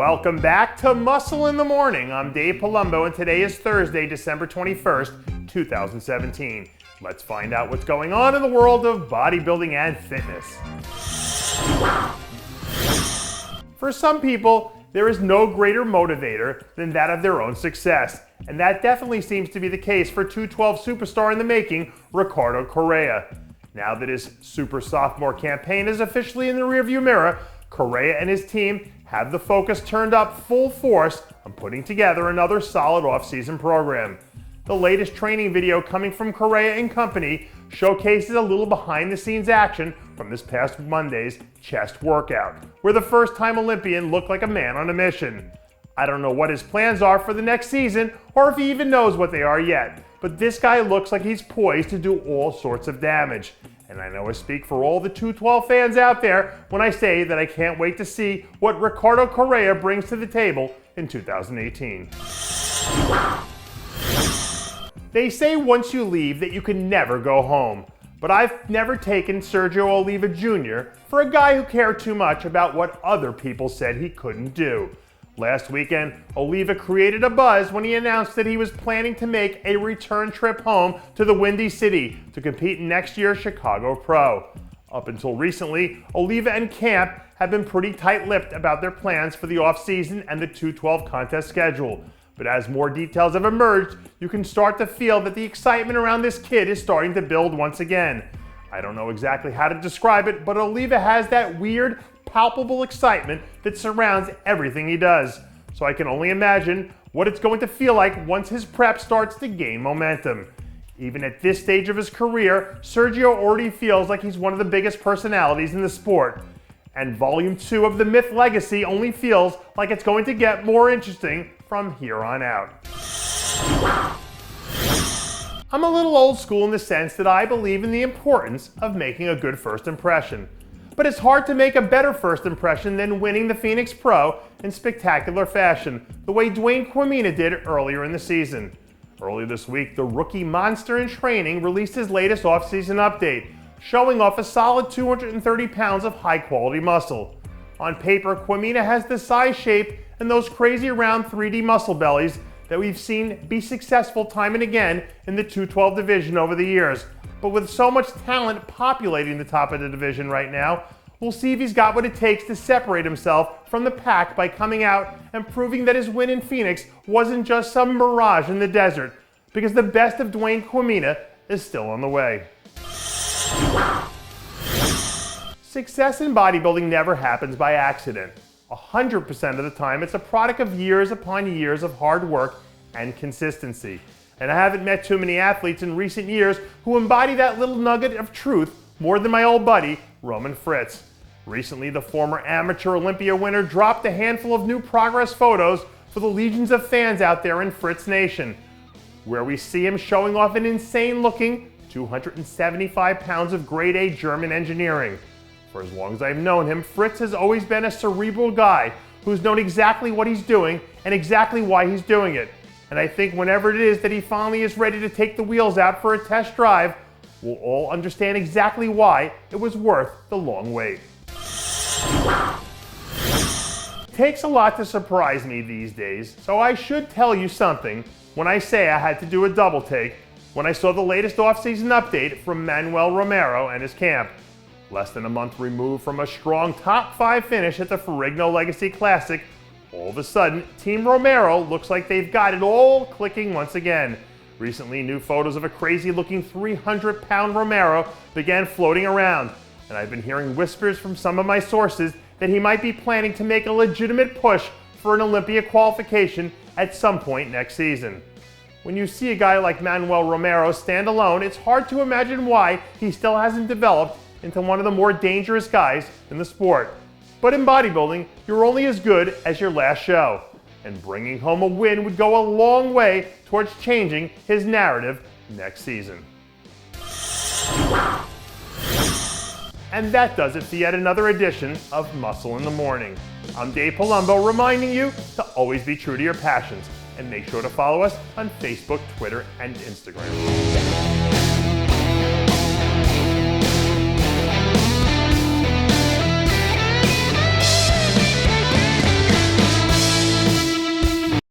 Welcome back to Muscle in the Morning. I'm Dave Palumbo, and today is Thursday, December 21st, 2017. Let's find out what's going on in the world of bodybuilding and fitness. For some people, there is no greater motivator than that of their own success, and that definitely seems to be the case for 212 superstar in the making, Ricardo Correia. Now that his Super Sophomore campaign is officially in the rearview mirror, Correia and his team have the focus turned up full force on putting together another solid off-season program. The latest training video coming from Correia and company showcases a little behind-the-scenes action from this past Monday's chest workout, where the first-time Olympian looked like a man on a mission. I don't know what his plans are for the next season, or if he even knows what they are yet, but this guy looks like he's poised to do all sorts of damage. And I know I speak for all the 212 fans out there when I say that I can't wait to see what Ricardo Correia brings to the table in 2018. They say once you leave that you can never go home, but I've never taken Sergio Oliva Jr. for a guy who cared too much about what other people said he couldn't do. Last weekend, Oliva created a buzz when he announced that he was planning to make a return trip home to the Windy City to compete in next year's Chicago Pro. Up until recently, Oliva and camp have been pretty tight-lipped about their plans for the off-season and the 212 contest schedule. But as more details have emerged, you can start to feel that the excitement around this kid is starting to build once again. I don't know exactly how to describe it, but Oliva has that weird, palpable excitement that surrounds everything he does. So I can only imagine what it's going to feel like once his prep starts to gain momentum. Even at this stage of his career, Sergio already feels like he's one of the biggest personalities in the sport. And Volume 2 of the Myth Legacy only feels like it's going to get more interesting from here on out. I'm a little old school in the sense that I believe in the importance of making a good first impression. But it's hard to make a better first impression than winning the Phoenix Pro in spectacular fashion, the way Dwayne Qumina did earlier in the season. Earlier this week, the rookie monster in training released his latest off-season update, showing off a solid 230 pounds of high-quality muscle. On paper, Qumina has the size, shape, and those crazy round 3D muscle bellies that we've seen be successful time and again in the 212 division over the years. But with so much talent populating the top of the division right now, we'll see if he's got what it takes to separate himself from the pack by coming out and proving that his win in Phoenix wasn't just some mirage in the desert, because the best of Dwayne Qumina is still on the way. Success in bodybuilding never happens by accident. 100% of the time, it's a product of years upon years of hard work and consistency. And I haven't met too many athletes in recent years who embody that little nugget of truth more than my old buddy, Roman Fritz. Recently, the former amateur Olympia winner dropped a handful of new progress photos for the legions of fans out there in Fritz Nation, where we see him showing off an insane-looking 275 pounds of grade A German engineering. For as long as I've known him, Fritz has always been a cerebral guy who's known exactly what he's doing and exactly why he's doing it. And I think whenever it is that he finally is ready to take the wheels out for a test drive, we'll all understand exactly why it was worth the long wait. It takes a lot to surprise me these days, so I should tell you something when I say I had to do a double take when I saw the latest off-season update from Manuel Romero and his camp. Less than a month removed from a strong top 5 finish at the Ferrigno Legacy Classic, all of a sudden, Team Romero looks like they've got it all clicking once again. Recently, new photos of a crazy-looking 300-pound Romero began floating around, and I've been hearing whispers from some of my sources that he might be planning to make a legitimate push for an Olympia qualification at some point next season. When you see a guy like Manuel Romero stand alone, it's hard to imagine why he still hasn't developed into one of the more dangerous guys in the sport. But in bodybuilding, you're only as good as your last show. And bringing home a win would go a long way towards changing his narrative next season. And that does it for yet another edition of Muscle in the Morning. I'm Dave Palumbo, reminding you to always be true to your passions. And make sure to follow us on Facebook, Twitter, and Instagram.